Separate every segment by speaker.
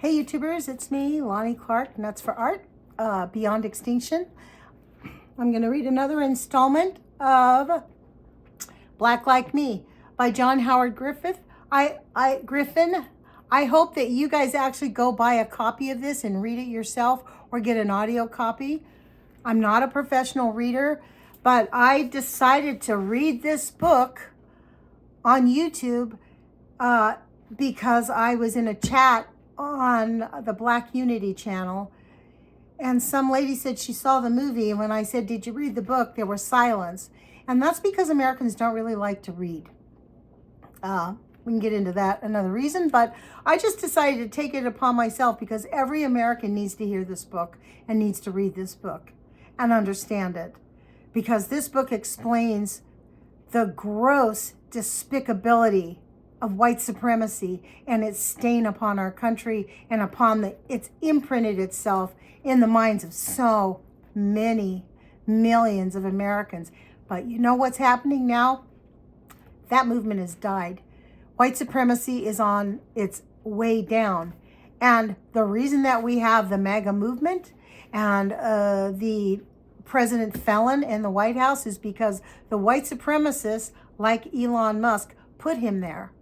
Speaker 1: Hey YouTubers, it's me, Lonnie Clark, Nuts for Art, Beyond Extinction. I'm going to read another installment of Black Like Me by John Howard Griffin. Griffin. I hope that you guys actually go buy a copy of this and read it yourself or get an audio copy. I'm not a professional reader, but I decided to read this book on YouTube because I was in a chat on the Black Unity channel, and some lady said she saw the movie, and when I said, did you read the book, there was silence. And that's because Americans don't really like to read. We can get into that another reason, but I just decided to take it upon myself because every American needs to hear this book and needs to read this book and understand it, because this book explains the gross despicability of white supremacy and its stain upon our country and upon it's imprinted itself in the minds of so many millions of Americans. But you know what's happening now? That movement has died. White supremacy is on its way down. And the reason that we have the MAGA movement and the president felon in the White House is because the white supremacists like Elon Musk put him there.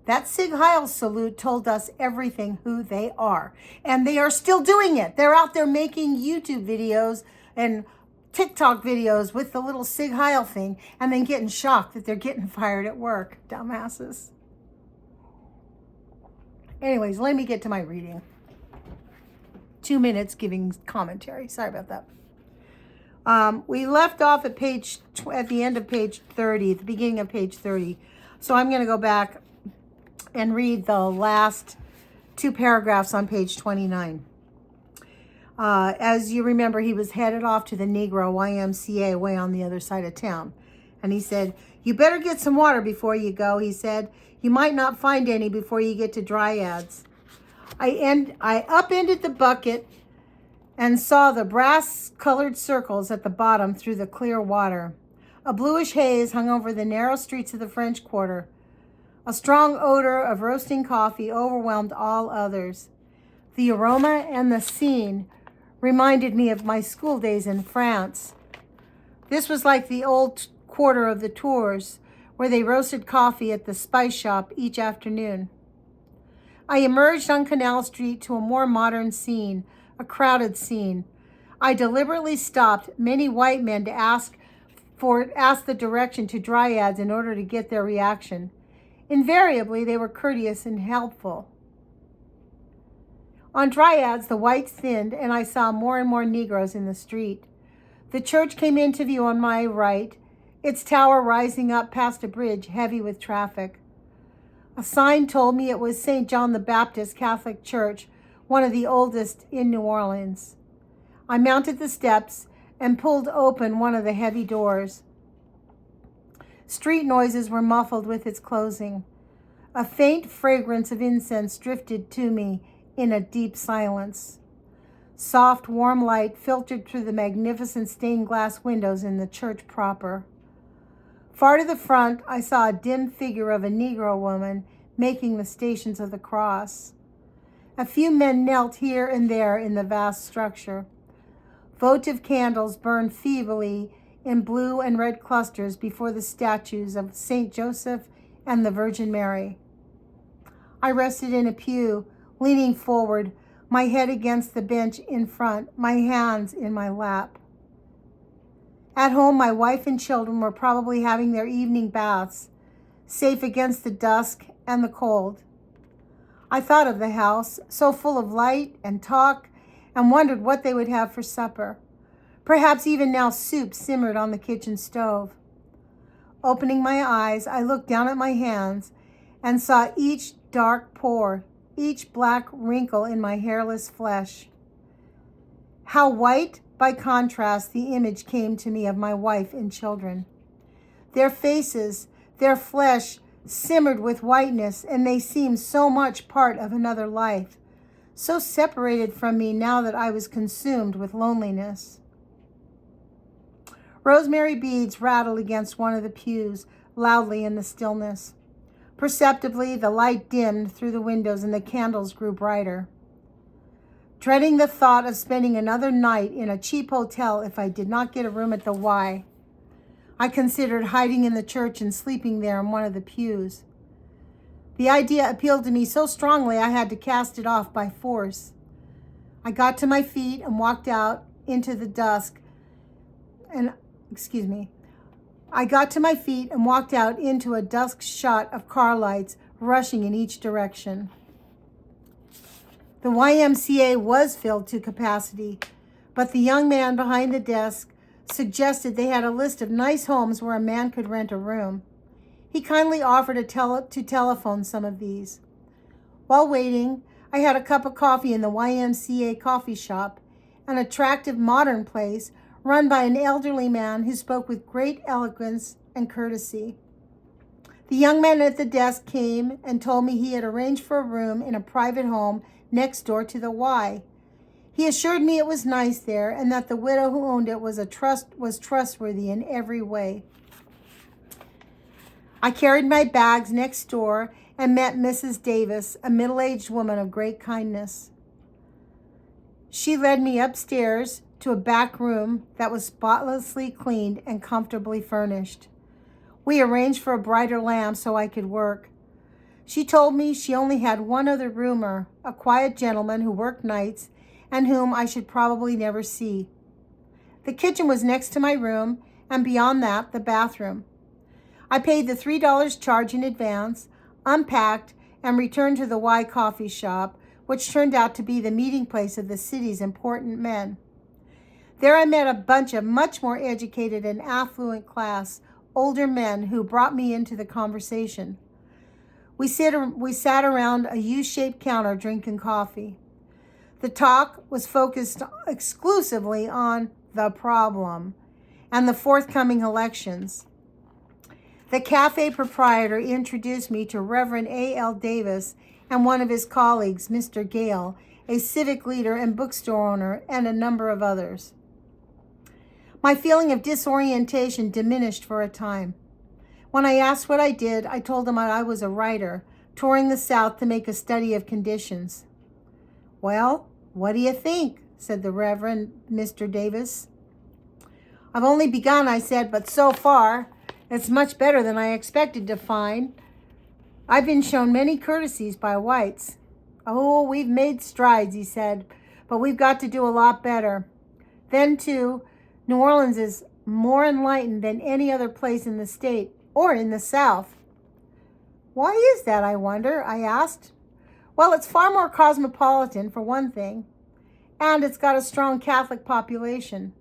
Speaker 1: That Sig Heil salute told us everything who they are. And they are still doing it. They're out there making YouTube videos and TikTok videos with the little Sig Heil thing and then getting shocked that they're getting fired at work. Dumbasses. Anyways, let me get to my reading. 2 minutes giving commentary. Sorry about that. We left off at the end of page 30, the beginning of page 30. So I'm going to go back and read the last 2 paragraphs on page 29. As you remember, he was headed off to the Negro YMCA way on the other side of town. And he said, "You better get some water before you go," he said. "You might not find any before you get to Dryads." I upended the bucket and saw the brass-colored circles at the bottom through the clear water. A bluish haze hung over the narrow streets of the French Quarter. A strong odor of roasting coffee overwhelmed all others. The aroma and the scene reminded me of my school days in France. This was like the old quarter of the Tours, where they roasted coffee at the spice shop each afternoon. I emerged on Canal Street to a more modern scene, a crowded scene. I deliberately stopped many white men to ask the direction to Dryads in order to get their reaction. Invariably, they were courteous and helpful. On Dryads, the whites thinned, and I saw more and more Negroes in the street. The church came into view on my right, its tower rising up past a bridge heavy with traffic. A sign told me it was St. John the Baptist Catholic Church, one of the oldest in New Orleans. I mounted the steps and pulled open one of the heavy doors. Street noises were muffled with its closing. A faint fragrance of incense drifted to me in a deep silence. Soft, warm light filtered through the magnificent stained glass windows in the church proper. Far to the front, I saw a dim figure of a Negro woman making the Stations of the Cross. A few men knelt here and there in the vast structure. Votive candles burned feebly in blue and red clusters before the statues of St. Joseph and the Virgin Mary. I rested in a pew, leaning forward, my head against the bench in front, my hands in my lap. At home, my wife and children were probably having their evening baths, safe against the dusk and the cold. I thought of the house, so full of light and talk, and wondered what they would have for supper. Perhaps even now soup simmered on the kitchen stove. Opening my eyes, I looked down at my hands and saw each dark pore, each black wrinkle in my hairless flesh. How white, by contrast, the image came to me of my wife and children. Their faces, their flesh simmered with whiteness, and they seemed so much part of another life, so separated from me now that I was consumed with loneliness. Rosemary beads rattled against one of the pews loudly in the stillness. Perceptibly, the light dimmed through the windows and the candles grew brighter. Dreading the thought of spending another night in a cheap hotel if I did not get a room at the Y, I considered hiding in the church and sleeping there in one of the pews. The idea appealed to me so strongly I had to cast it off by force. I got to my feet and walked out into the dusk. I got to my feet and walked out into a dusk shot of car lights rushing in each direction. The YMCA was filled to capacity, but the young man behind the desk suggested they had a list of nice homes where a man could rent a room. He kindly offered to telephone some of these. While waiting, I had a cup of coffee in the YMCA coffee shop, an attractive modern place run by an elderly man who spoke with great eloquence and courtesy. The young man at the desk came and told me he had arranged for a room in a private home next door to the Y. He assured me it was nice there and that the widow who owned it was trustworthy in every way. I carried my bags next door and met Mrs. Davis, a middle-aged woman of great kindness. She led me upstairs to a back room that was spotlessly cleaned and comfortably furnished. We arranged for a brighter lamp so I could work. She told me she only had one other roomer, a quiet gentleman who worked nights and whom I should probably never see. The kitchen was next to my room, and beyond that, the bathroom. I paid the $3 charge in advance, unpacked, and returned to the Y coffee shop, which turned out to be the meeting place of the city's important men. There I met a bunch of much more educated and affluent class, older men who brought me into the conversation. We sat around a U-shaped counter drinking coffee. The talk was focused exclusively on the problem and the forthcoming elections. The cafe proprietor introduced me to Reverend A.L. Davis and one of his colleagues, Mr. Gale, a civic leader and bookstore owner, and a number of others. My feeling of disorientation diminished for a time. When I asked what I did, I told them I was a writer, touring the South to make a study of conditions. "Well, what do you think?" said the Reverend Mr. Davis. "I've only begun," I said, "but so far, it's much better than I expected to find. I've been shown many courtesies by whites." "Oh, we've made strides," he said, "but we've got to do a lot better. Then, too, New Orleans is more enlightened than any other place in the state or in the South." "Why is that, I wonder?" I asked. "Well, it's far more cosmopolitan, for one thing, and it's got a strong Catholic population.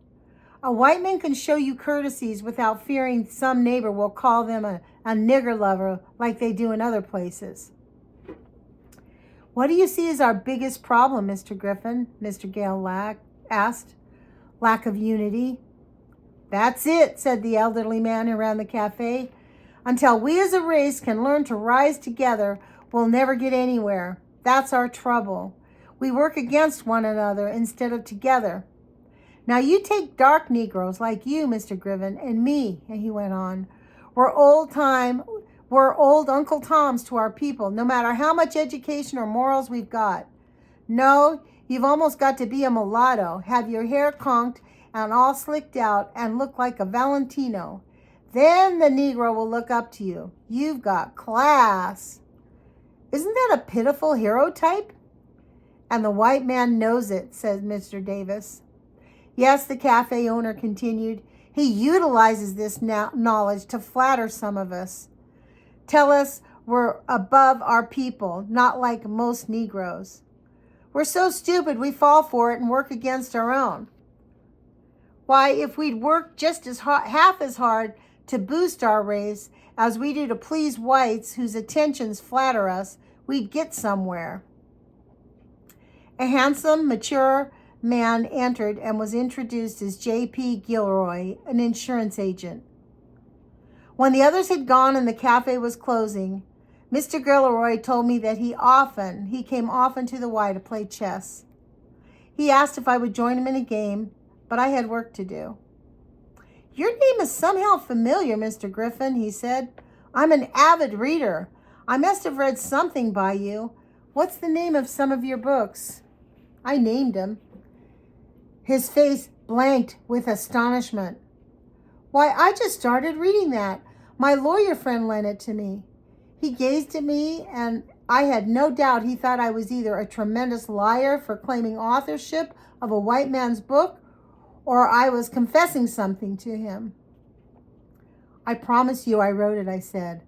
Speaker 1: A white man can show you courtesies without fearing some neighbor will call them a nigger lover like they do in other places." "What do you see as our biggest problem, Mr. Griffin?" Mr. Gale asked. "Lack of unity." "That's it," said the elderly man who ran the cafe. "Until we as a race can learn to rise together, we'll never get anywhere. That's our trouble. We work against one another instead of together. Now you take dark Negroes like you, Mr. Griffin, and me," and he went on. We're old Uncle Toms to our people, no matter how much education or morals we've got. No, you've almost got to be a mulatto, have your hair conked and all slicked out and look like a Valentino. Then the Negro will look up to you. You've got class. Isn't that a pitiful hero type? And the white man knows it, said Mr. Davis. Yes, the cafe owner continued. He utilizes this knowledge to flatter some of us. Tell us we're above our people, not like most Negroes. We're so stupid we fall for it and work against our own. Why, if we'd work just half as hard to boost our race as we do to please whites whose attentions flatter us, we'd get somewhere. A handsome, mature man entered and was introduced as J.P. Gilroy, an insurance agent. When the others had gone and the cafe was closing, Mr. Gilroy told me that he came often to the Y to play chess. He asked if I would join him in a game, but I had work to do. Your name is somehow familiar, Mr. Griffin, he said. I'm an avid reader. I must have read something by you. What's the name of some of your books?" I named him. His face blanked with astonishment. "Why, I just started reading that. My lawyer friend lent it to me." He gazed at me, and I had no doubt he thought I was either a tremendous liar for claiming authorship of a white man's book, or I was confessing something to him. "I promise you I wrote it," I said.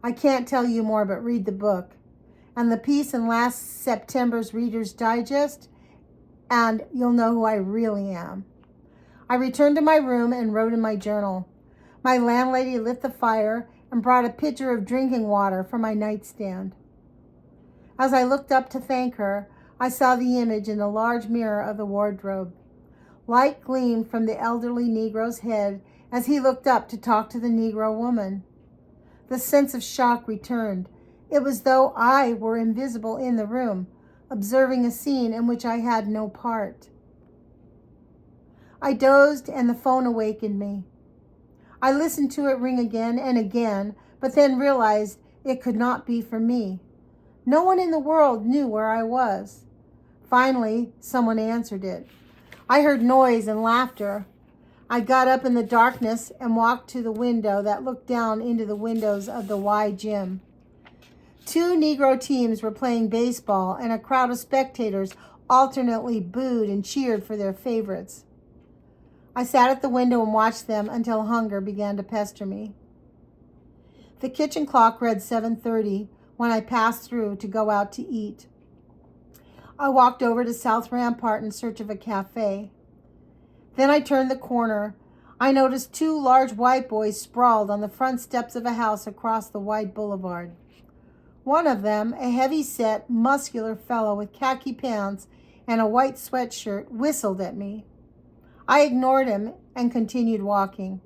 Speaker 1: "I can't tell you more, but read the book. And the piece in last September's Reader's Digest, and you'll know who I really am." I returned to my room and wrote in my journal. My landlady lit the fire and brought a pitcher of drinking water from my nightstand. As I looked up to thank her, I saw the image in the large mirror of the wardrobe. Light gleamed from the elderly Negro's head as he looked up to talk to the Negro woman. The sense of shock returned. It was though I were invisible in the room, observing a scene in which I had no part. I dozed and the phone awakened me. I listened to it ring again and again, but then realized it could not be for me. No one in the world knew where I was. Finally, someone answered it. I heard noise and laughter. I got up in the darkness and walked to the window that looked down into the windows of the Y gym. 2 Negro teams were playing baseball, and a crowd of spectators alternately booed and cheered for their favorites. I sat at the window and watched them until hunger began to pester me. The kitchen clock read 7:30 when I passed through to go out to eat. I walked over to South Rampart in search of a cafe. Then I turned the corner. I noticed 2 large white boys sprawled on the front steps of a house across the wide boulevard. One of them, a heavy-set, muscular fellow with khaki pants and a white sweatshirt, whistled at me. I ignored him and continued walking.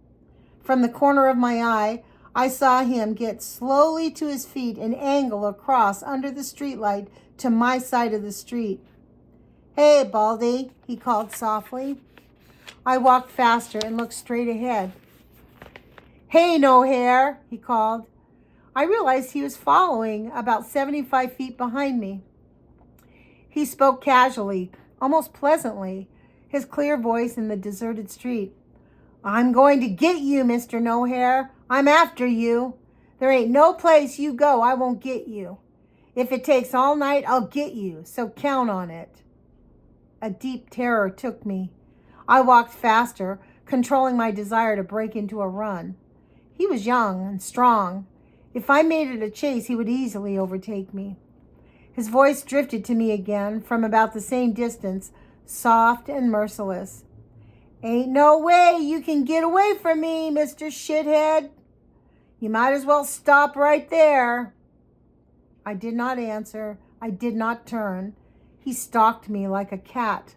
Speaker 1: From the corner of my eye, I saw him get slowly to his feet and angle across under the streetlight to my side of the street. "Hey, Baldy," he called softly. I walked faster and looked straight ahead. "Hey, no hair," he called. I realized he was following about 75 feet behind me. He spoke casually, almost pleasantly, his clear voice in the deserted street. "I'm going to get you, Mr. No Hair. I'm after you. There ain't no place you go I won't get you. If it takes all night, I'll get you, so count on it." A deep terror took me. I walked faster, controlling my desire to break into a run. He was young and strong. If I made it a chase, he would easily overtake me. His voice drifted to me again from about the same distance, soft and merciless. "Ain't no way you can get away from me, Mr. Shithead. You might as well stop right there." I did not answer. I did not turn. He stalked me like a cat.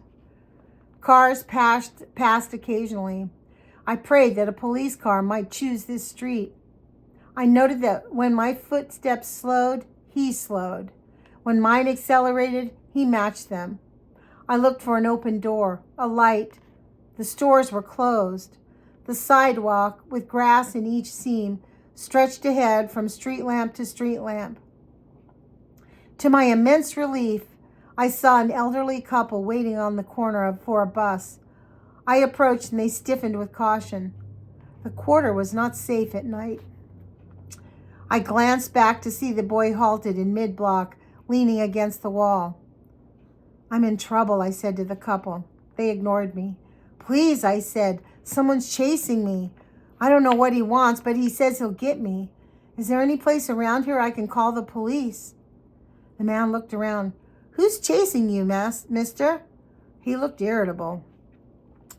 Speaker 1: Cars passed occasionally. I prayed that a police car might choose this street. I noted that when my footsteps slowed, he slowed. When mine accelerated, he matched them. I looked for an open door, a light. The stores were closed. The sidewalk, with grass in each seam, stretched ahead from street lamp to street lamp. To my immense relief, I saw an elderly couple waiting on the corner for a bus. I approached and they stiffened with caution. The quarter was not safe at night. I glanced back to see the boy halted in mid-block, leaning against the wall. "I'm in trouble," I said to the couple. They ignored me. "Please," I said, "someone's chasing me. I don't know what he wants, but he says he'll get me. Is there any place around here I can call the police?" The man looked around. "Who's chasing you, mister?" He looked irritable.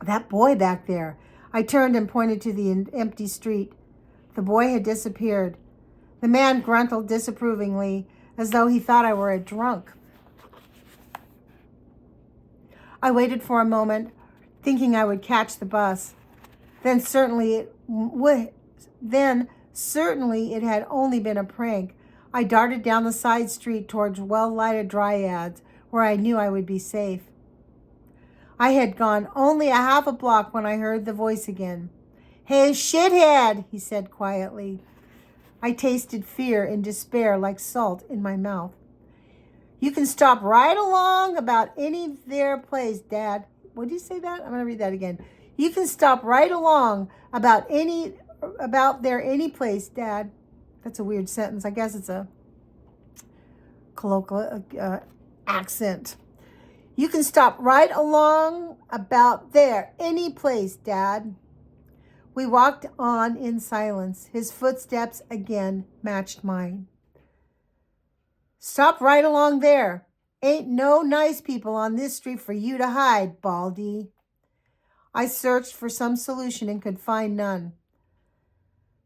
Speaker 1: "That boy back there." I turned and pointed to the empty street. The boy had disappeared. The man grunted disapprovingly, as though he thought I were a drunk. I waited for a moment, thinking I would catch the bus. Then certainly it had only been a prank. I darted down the side street towards well-lighted dryads, where I knew I would be safe. I had gone only a half a block when I heard the voice again. "Hey, shithead," he said quietly. I tasted fear and despair like salt in my mouth. You can stop right along about any there place, Dad. What did you say that? I'm going to read that again. You can stop right along about there any place, Dad. That's a weird sentence. I guess it's a colloquial accent. You can stop right along about there any place, Dad. We walked on in silence. His footsteps again matched mine. Stop right along there. Ain't no nice people on this street for you to hide, Baldy. I searched for some solution and could find none.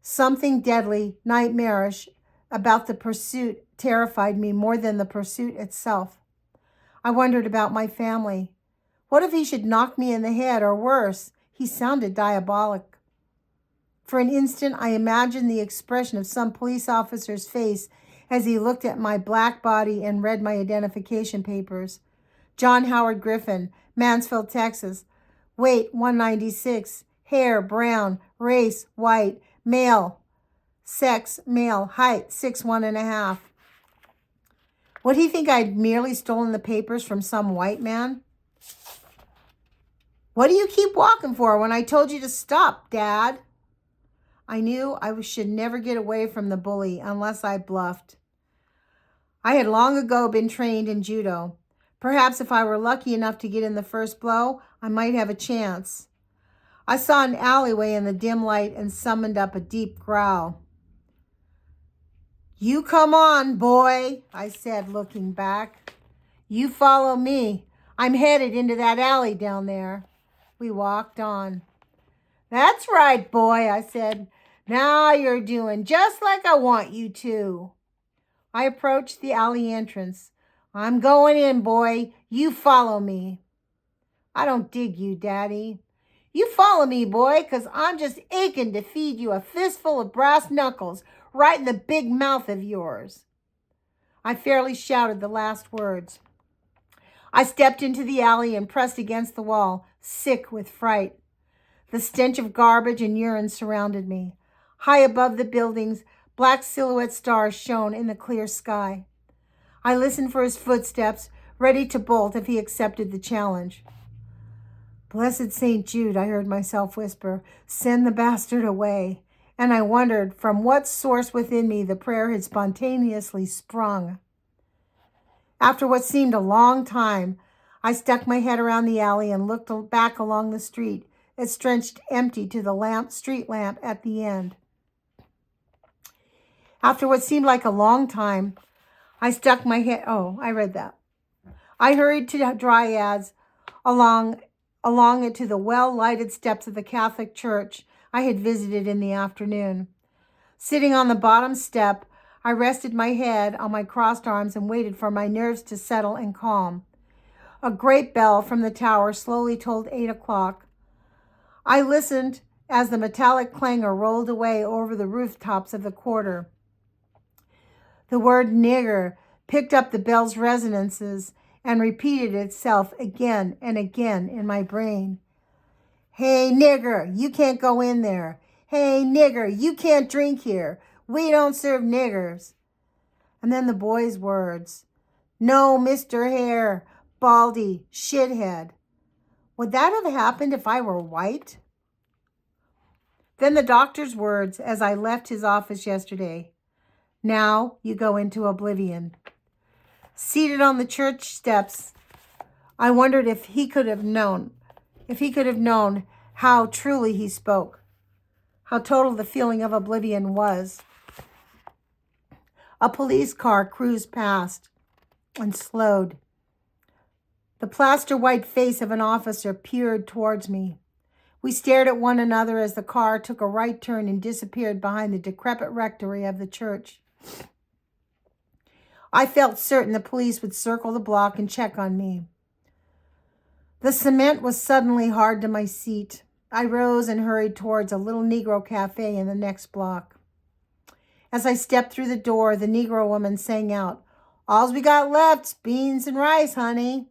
Speaker 1: Something deadly, nightmarish about the pursuit terrified me more than the pursuit itself. I wondered about my family. What if he should knock me in the head, or worse? He sounded diabolic. For an instant, I imagined the expression of some police officer's face as he looked at my black body and read my identification papers. John Howard Griffin, Mansfield, Texas. Weight 196. Hair brown. Race white. Male. Sex male. Height 6'1.5". Would he think I'd merely stolen the papers from some white man? What do you keep walking for when I told you to stop, Dad? I knew I should never get away from the bully unless I bluffed. I had long ago been trained in judo. Perhaps if I were lucky enough to get in the first blow, I might have a chance. I saw an alleyway in the dim light and summoned up a deep growl. You come on, boy, I said, looking back. You follow me. I'm headed into that alley down there. We walked on. That's right, boy, I said. Now you're doing just like I want you to. I approached the alley entrance. I'm going in, boy. You follow me. I don't dig you, Daddy. You follow me, boy, 'cause I'm just aching to feed you a fistful of brass knuckles right in the big mouth of yours. I fairly shouted the last words. I stepped into the alley and pressed against the wall, sick with fright. The stench of garbage and urine surrounded me. High above the buildings, black silhouette stars shone in the clear sky. I listened for his footsteps, ready to bolt if he accepted the challenge. Blessed St. Jude, I heard myself whisper, send the bastard away. And I wondered from what source within me the prayer had spontaneously sprung. After what seemed a long time, I stuck my head around the alley and looked back along the street. It stretched empty to the street lamp at the end. After what seemed like a long time, I stuck my head. Oh, I read that. I hurried to Dryads along it to the well-lighted steps of the Catholic church I had visited in the afternoon. Sitting on the bottom step, I rested my head on my crossed arms and waited for my nerves to settle and calm. A great bell from the tower slowly tolled 8 o'clock. I listened as the metallic clangor rolled away over the rooftops of the quarter. The word nigger picked up the bell's resonances and repeated itself again and again in my brain. Hey, nigger, you can't go in there. Hey, nigger, you can't drink here. We don't serve niggers. And then the boy's words. No, Mr. Hare, Baldy, shithead. Would that have happened if I were white? Then the doctor's words as I left his office yesterday. Now you go into oblivion. Seated on the church steps, I wondered if he could have known how truly he spoke, how total the feeling of oblivion was. A police car cruised past and slowed. The plaster white face of an officer peered towards me. We stared at one another as the car took a right turn and disappeared behind the decrepit rectory of the church. I felt certain the police would circle the block and check on me. The cement was suddenly hard to my seat. I rose and hurried towards a little Negro cafe in the next block. As I stepped through the door, the Negro woman sang out, "All's we got left's beans and rice, honey."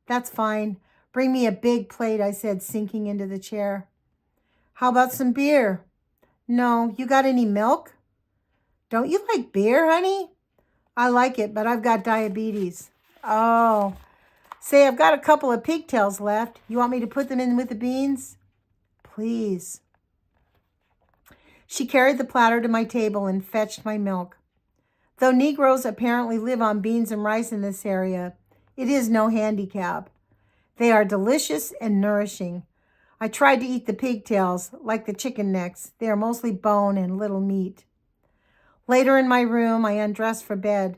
Speaker 1: "That's fine. Bring me a big plate," I said, sinking into the chair. "How about some beer?" "No. You got any milk?" Don't you like beer, honey? I like it, but I've got diabetes. Oh. Say, I've got a couple of pigtails left. You want me to put them in with the beans? Please. She carried the platter to my table and fetched my milk. Though Negroes apparently live on beans and rice in this area, it is no handicap. They are delicious and nourishing. I tried to eat the pigtails, like the chicken necks. They are mostly bone and little meat. Later in my room, I undressed for bed.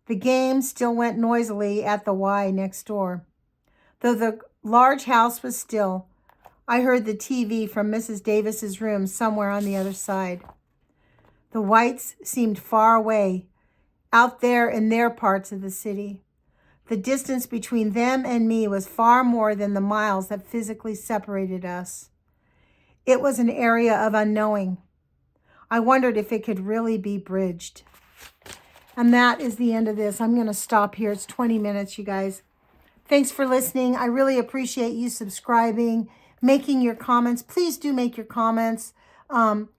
Speaker 1: The game still went noisily at the Y next door. Though the large house was still, I heard the TV from Mrs. Davis's room somewhere on the other side. The Whites seemed far away, out there in their parts of the city. The distance between them and me was far more than the miles that physically separated us. It was an area of unknowing. I wondered if it could really be bridged. And that is the end of this. I'm going to stop here. It's 20 minutes, you guys. Thanks for listening. I really appreciate you subscribing, making your comments. Please do make your comments.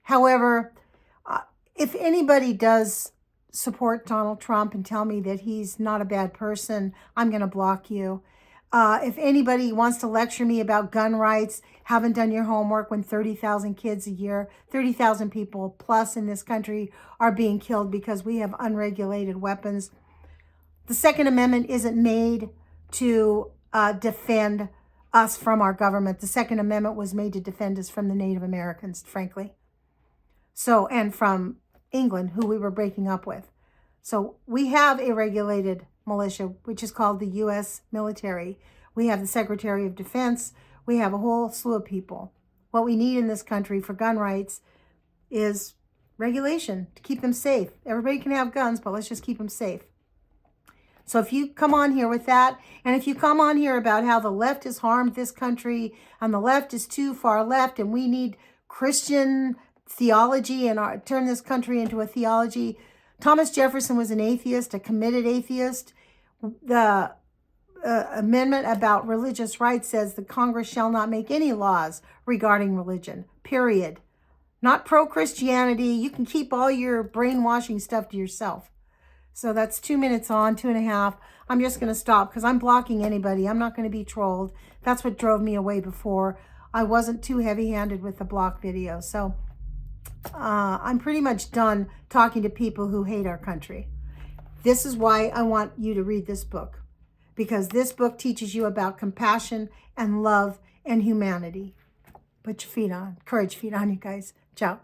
Speaker 1: However, if anybody does support Donald Trump and tell me that he's not a bad person, I'm going to block you. If anybody wants to lecture me about gun rights, haven't done your homework when 30,000 kids a year, 30,000 people plus in this country are being killed because we have unregulated weapons. The Second Amendment isn't made to defend us from our government. The Second Amendment was made to defend us from the Native Americans, frankly. So, and from England, who we were breaking up with. So we have a regulated militia, which is called the U.S. military. We have the Secretary of Defense. We have a whole slew of people. What we need in this country for gun rights is regulation to keep them safe. Everybody can have guns, but let's just keep them safe. So if you come on here with that, and if you come on here about how the left has harmed this country and the left is too far left and we need Christian theology and turn this country into a theology. Thomas Jefferson was an atheist, a committed atheist. The amendment about religious rights says the Congress shall not make any laws regarding religion, period. Not pro-Christianity. You can keep all your brainwashing stuff to yourself. So that's 2 minutes on, 2.5. I'm just going to stop because I'm blocking anybody. I'm not going to be trolled. That's what drove me away before. I wasn't too heavy-handed with the block video. So I'm pretty much done talking to people who hate our country. This is why I want you to read this book, because this book teaches you about compassion and love and humanity. Put your feet on, courage feet on, you guys. Ciao.